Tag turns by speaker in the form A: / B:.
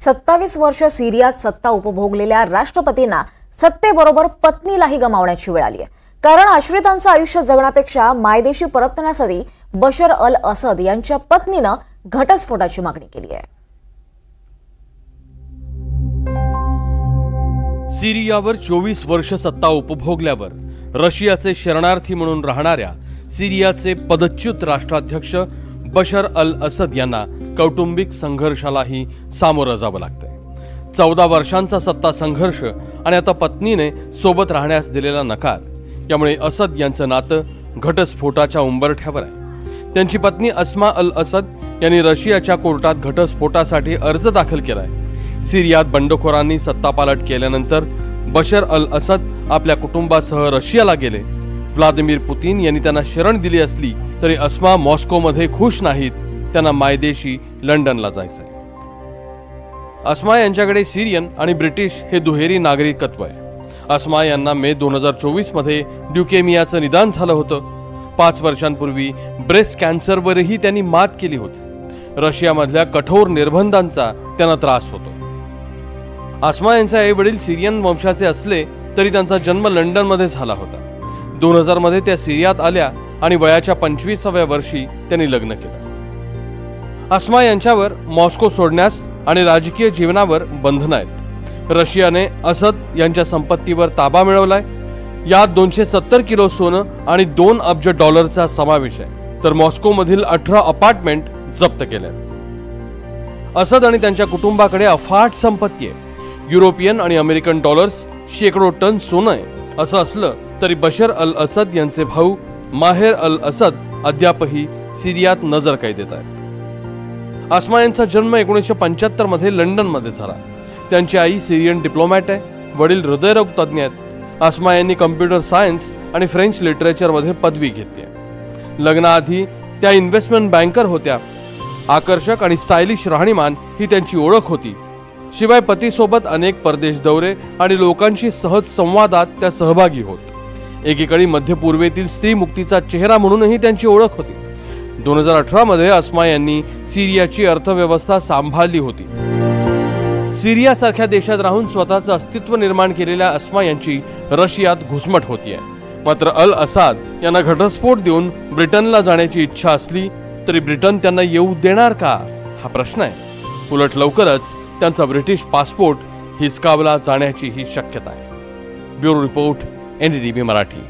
A: 27 वर्ष सिरियात सत्ता उपभोगलेल्या राष्ट्रपतींना सत्तेबरोबर पत्नीलाही गमावण्याची वेळ आली आहे। कारण आश्रितांचं आयुष्य जगण्यापेक्षा मायदेशी परतण्यासाठी बशर अल असद यांच्या पत्नीनं घटस्फोटाची मागणी केली आहे।
B: सिरियावर 24 वर्ष सत्ता उपभोगल्यावर रशियाचे शरणार्थी म्हणून राहणाऱ्या सिरियाचे पदच्युत राष्ट्राध्यक्ष बशर अल असद यांना कौटुंबिक संघर्षालाही सामोरं जावं लागतंय। 14 वर्षांचा सत्ता संघर्ष आणि आता पत्नीने सोबत राहण्यास दिलेला नकार यामुळे असद यांचं नातं घटस्फोटाच्या उंबरठ्यावर आहे। त्यांची पत्नी अस्मा अल असद यांनी रशियाच्या कोर्टात घटस्फोटासाठी अर्ज दाखल केलाय। सिरियात बंडखोरांनी सत्तापालट केल्यानंतर बशर अल असद आपल्या कुटुंबासह रशियाला गेले। व्लादिमीर पुतीन यांनी त्यांना शरण दिली असली तरी अस्मा मॉस्कोमध्ये खुश नाहीत, त्यांना मायदेशी लंडनला जायचंय। अस्मा यांच्याकडे सिरियन आणि ब्रिटिश हे दुहेरी नागरिकत्व आहे। अस्मा यांना मे 2024 मध्ये ल्युकेमियाचं निदान झालं होतं। 5 वर्षांपूर्वी ब्रेस्ट कॅन्सरवरही त्यांनी मात केली होती। रशियामधल्या कठोर निर्बंधांचा त्यांना त्रास होतो। अस्मा यांचे आई वडील सिरियन वंशाचे असले तरी त्यांचा जन्म लंडनमध्ये झाला होता। 2000 मध्ये त्या सिरियात आल्या आणि वयाच्या 25व्या वर्षी त्यांनी लग्न केलं। अस्मा यांच्यावर मॉस्को सोडण्यास आणि राजकीय जीवनावर बंधनं आहेत। रशियाने असद यांच्या संपत्तीवर ताबा मिळवलाय। यात 270 किलो सोनं आणि 2 अब्ज डॉलरचा समावेश आहे, तर मॉस्कोमधील 18 अपार्टमेंट जप्त केल्या। असद आणि त्यांच्या कुटुंबाकडे अफाट संपत्ती आहे। युरोपियन आणि अमेरिकन डॉलर्स शेकडो टन सोनं आहे। असं असलं तरी बशर अल असद यांचे भाऊ माहेर अल असद अद्यापही सिरियात नजर कैदेत आहेत। अस्मा यांचा जन्म 1975 मध्ये लंडन मध्ये झाला। त्यांची आई सिरियन डिप्लोमॅट आहे, वडील हृदयरोग तज्ञ आहेत। अस्मा यांनी कम्प्युटर सायन्स आणि फ्रेंच लिटरेचर मध्ये पदवी घेतली आहे। लग्नाआधी त्या इन्व्हेस्टमेंट बँकर होत्या। आकर्षक आणि स्टायलिश राहणीमान ही त्यांची ओळख होती। शिवाय पतीसोबत अनेक परदेश दौरे आणि लोकांशी सहज संवादात त्या सहभागी होत। एकीकडे मध्य पूर्वेतील स्त्री मुक्तीचा चेहरा म्हणूनही त्यांची ओळख होती। 2018 मध्ये अस्मा यांनी सिरियाची अर्थव्यवस्था सांभाळली होती। सिरियासारख्या देशात राहून स्वतःचं अस्तित्व निर्माण केलेल्या अस्मा यांची रशियात घुसमट होतीये। मात्र अल असाद यांना घटस्फोट देऊन ब्रिटनला जाण्याची इच्छा असली तरी ब्रिटन त्यांना येऊ देणार का हा प्रश्न आहे। उलट लवकरच त्यांचा ब्रिटिश पासपोर्ट हिसकावला जाण्याची ही शक्यता आहे। Bureau report, NDTV Marathi.